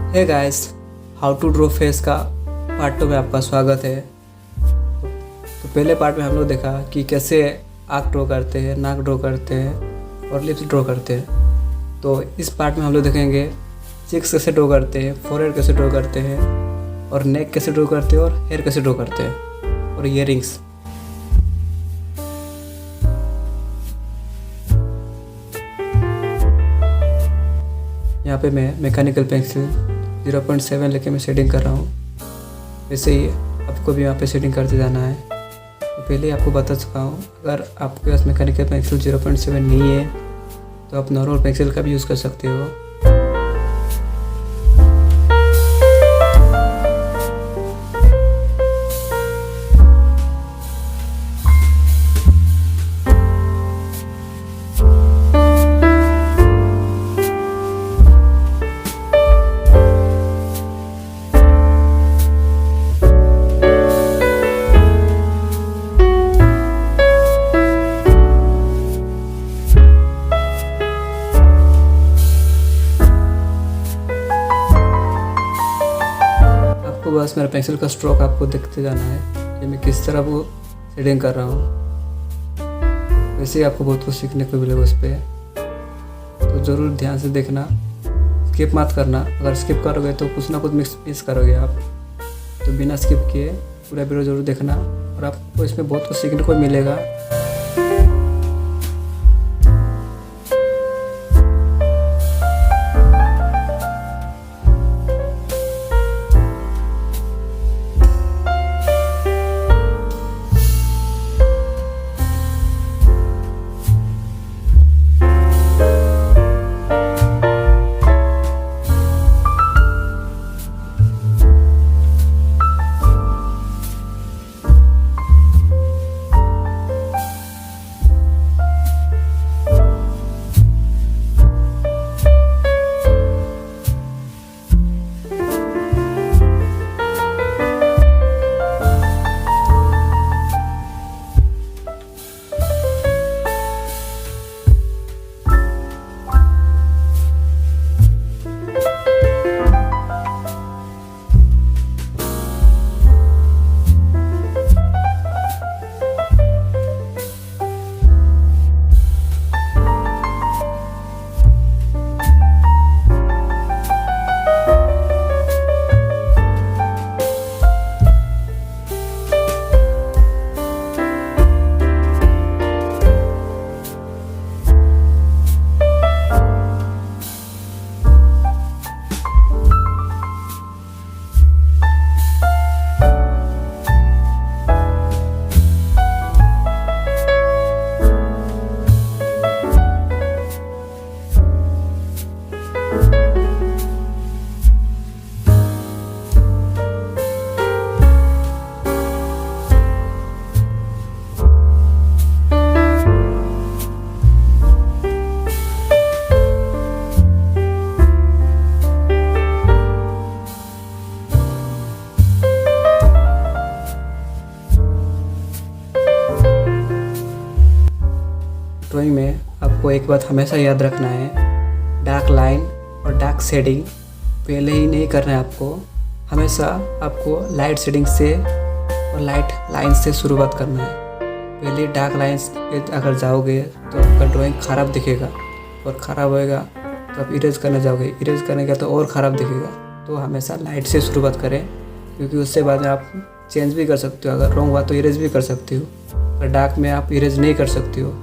Hey guys, how to draw face का part 2 में आपका स्वागत है। तो पहले पार्ट में हम लोग देखा कि कैसे आँख ड्रॉ करते हैं, नाक ड्रॉ करते हैं और लिप्स ड्रॉ करते हैं। तो इस पार्ट में हम लोग देखेंगे चिक्स कैसे ड्रॉ करते हैं, फोरहेड कैसे ड्रॉ करते हैं और नेक कैसे ड्रॉ करते हैं और हेयर कैसे ड्रॉ करते हैं और ईयरिंग्स। यहाँ पे मैं मैकेनिकल पेंसिल 0.7 लेके मैं शेडिंग कर रहा हूँ। वैसे ही आपको भी यहाँ पे शेडिंग करते जाना है। तो पहले ही आपको बता चुका हूँ, अगर आपके पास मैकेनिकल पेंसिल 0.7 नहीं है तो आप नॉर्मल पेंसिल का भी यूज़ कर सकते हो। बस मेरा पेंसिल का स्ट्रोक आपको देखते जाना है कि मैं किस तरह वो शेडिंग कर रहा हूँ। वैसे ही आपको बहुत कुछ सीखने को मिलेगा उस पर, तो ज़रूर ध्यान से देखना, स्किप मत करना। अगर स्किप करोगे तो कुछ ना कुछ मिस करोगे आप। तो बिना स्किप किए पूरा वीडियो ज़रूर देखना और आपको इसमें बहुत कुछ सीखने को मिलेगा। ड्राइंग में आपको एक बात हमेशा याद रखना है, डार्क लाइन और डार्क शेडिंग पहले ही नहीं करना है आपको। हमेशा आपको लाइट शेडिंग से और लाइट लाइन से शुरुआत करना है। पहले डार्क लाइन्स अगर जाओगे तो आपका ड्राइंग ख़राब दिखेगा और ख़राब होएगा तो आप इरेज करने जाओगे, इरेज करने का तो और ख़राब दिखेगा। तो हमेशा लाइट से शुरुआत करें, क्योंकि उससे बाद में आप चेंज भी कर सकते हो। अगर रॉन्ग हुआ तो इरेज भी कर सकते हो, पर डार्क में आप इरेज नहीं कर सकते हो।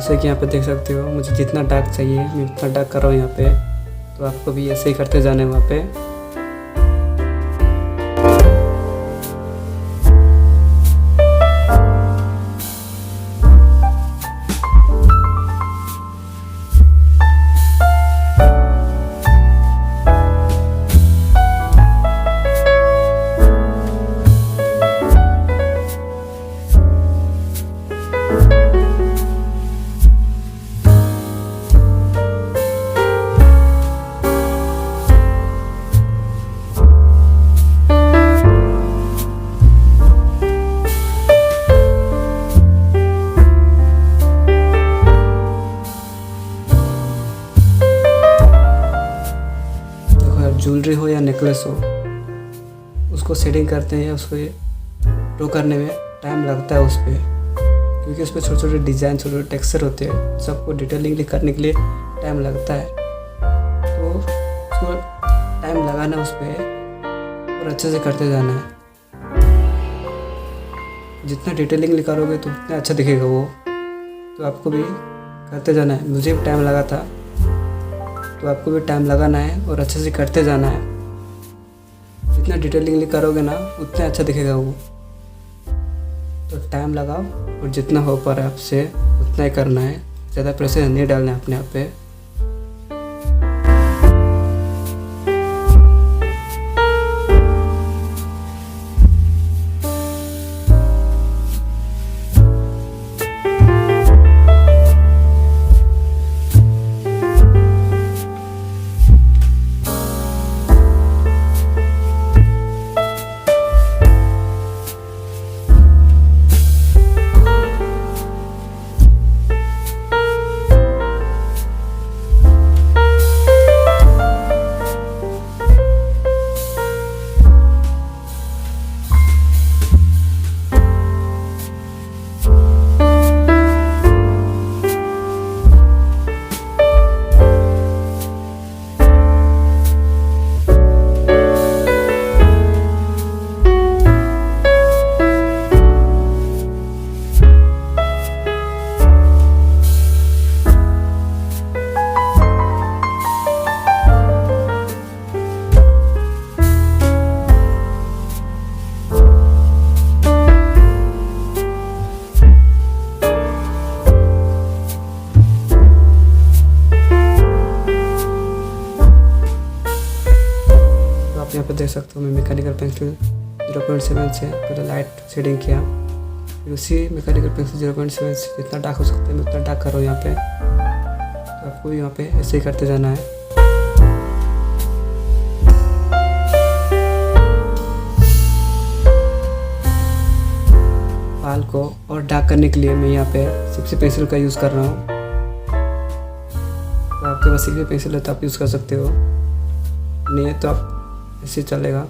जैसे कि यहाँ पे देख सकते हो, मुझे जितना डार्क चाहिए मैं उतना डार्क कर रहा हूँ यहाँ पे। तो आपको भी ऐसे ही करते जाना है वहाँ पे। ज्वेलरी हो या नेकलेस हो, उसको शेडिंग करते हैं या उसको ड्रॉ करने में टाइम लगता है उस पर, क्योंकि उस पर छोटे छोटे डिज़ाइन, छोटे छोटे टेक्सचर होते हैं। सबको डिटेलिंगली करने के लिए टाइम लगता है। तो उसको टाइम लगाना उस पर और अच्छे से करते जाना है। जितना डिटेलिंगली करोगे तो उतना अच्छा दिखेगा वो। तो आपको भी करते जाना है। मुझे भी टाइम लगा था, तो आपको भी टाइम लगाना है और अच्छे से करते जाना है। जितना डिटेलिंगली करोगे ना उतना अच्छा दिखेगा वो। तो टाइम लगाओ और जितना हो पा रहा है आपसे उतना ही करना है। ज़्यादा प्रेशर नहीं डालना है अपने आप पे। यहाँ पे देख सकते हो मैं मैकेनिकल पेंसिल 0.7 से पहले लाइट शेडिंग किया, फिर उसी मैकेनिकल पेंसिल 0.7 से जितना डार्क हो सकता है मैं उतना डार्क कर रहा हूँ यहाँ पे। तो आपको भी यहाँ पे ऐसे ही करते जाना है। बाल को और डार्क करने के लिए मैं यहाँ पे सिप्सी पेंसिल का यूज़ कर रहा हूँ। तो आपके पास सिप्सी पेंसिल है तो आप यूज़ कर सकते हो, नहीं है तो आप ऐसे चलेगा।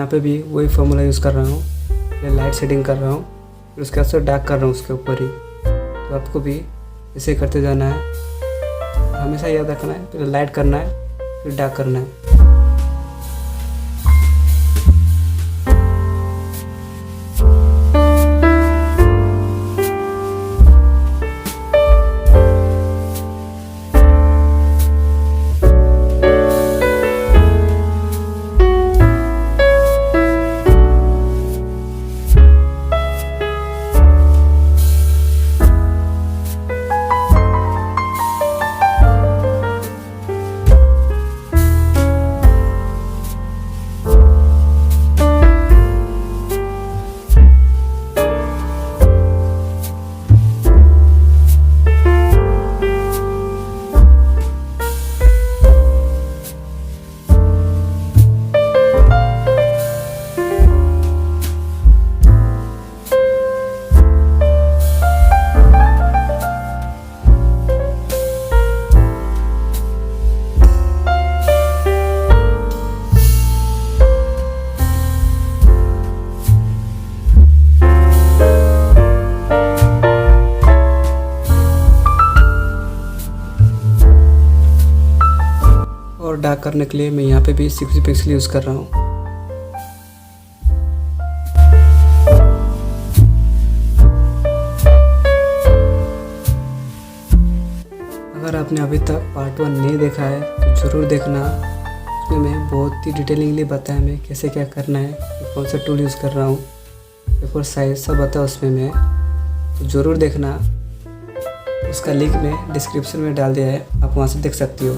यहाँ पे भी वही फॉर्मूला यूज़ कर रहा हूँ। पहले लाइट सेटिंग कर रहा हूँ, फिर उसके बाद से डार्क कर रहा हूँ उसके ऊपर ही। तो आपको भी ऐसे करते जाना है। हमेशा याद रखना है, पहले लाइट करना है फिर डार्क करना है। और डार्क करने के लिए मैं यहाँ पे भी 60 पिक्सल यूज़ कर रहा हूँ। अगर आपने अभी तक पार्ट 1 नहीं देखा है तो ज़रूर देखना। उसमें मैं बहुत ही डिटेलिंगली बताया मैं कैसे क्या करना है, कौन सा टूल यूज़ कर रहा हूँ, पेपर साइज सब बताया उसमें मैं। तो ज़रूर देखना। उसका लिंक मैं डिस्क्रिप्शन में डाल दिया है, आप वहाँ से देख सकती हो।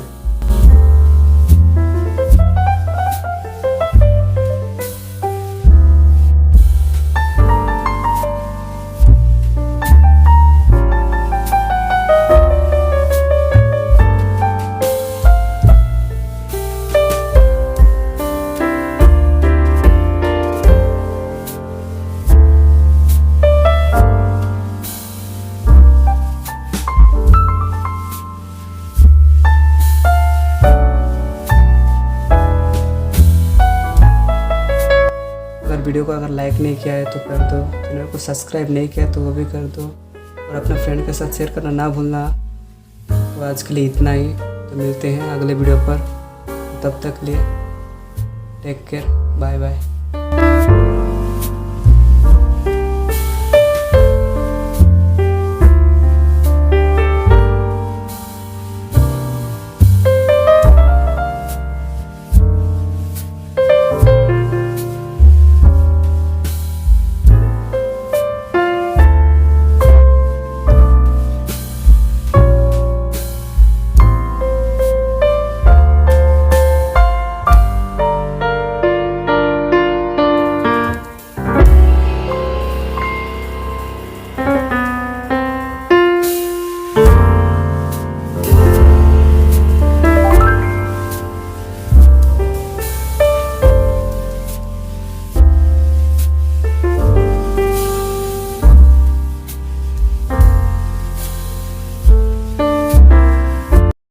वीडियो को अगर लाइक नहीं किया है तो कर दो, चैनल को सब्सक्राइब नहीं किया तो वो भी कर दो, और अपने फ्रेंड के साथ शेयर करना ना भूलना। तो आज के लिए इतना ही, तो मिलते हैं अगले वीडियो पर। तब तक लिए टेक केयर, बाय बाय।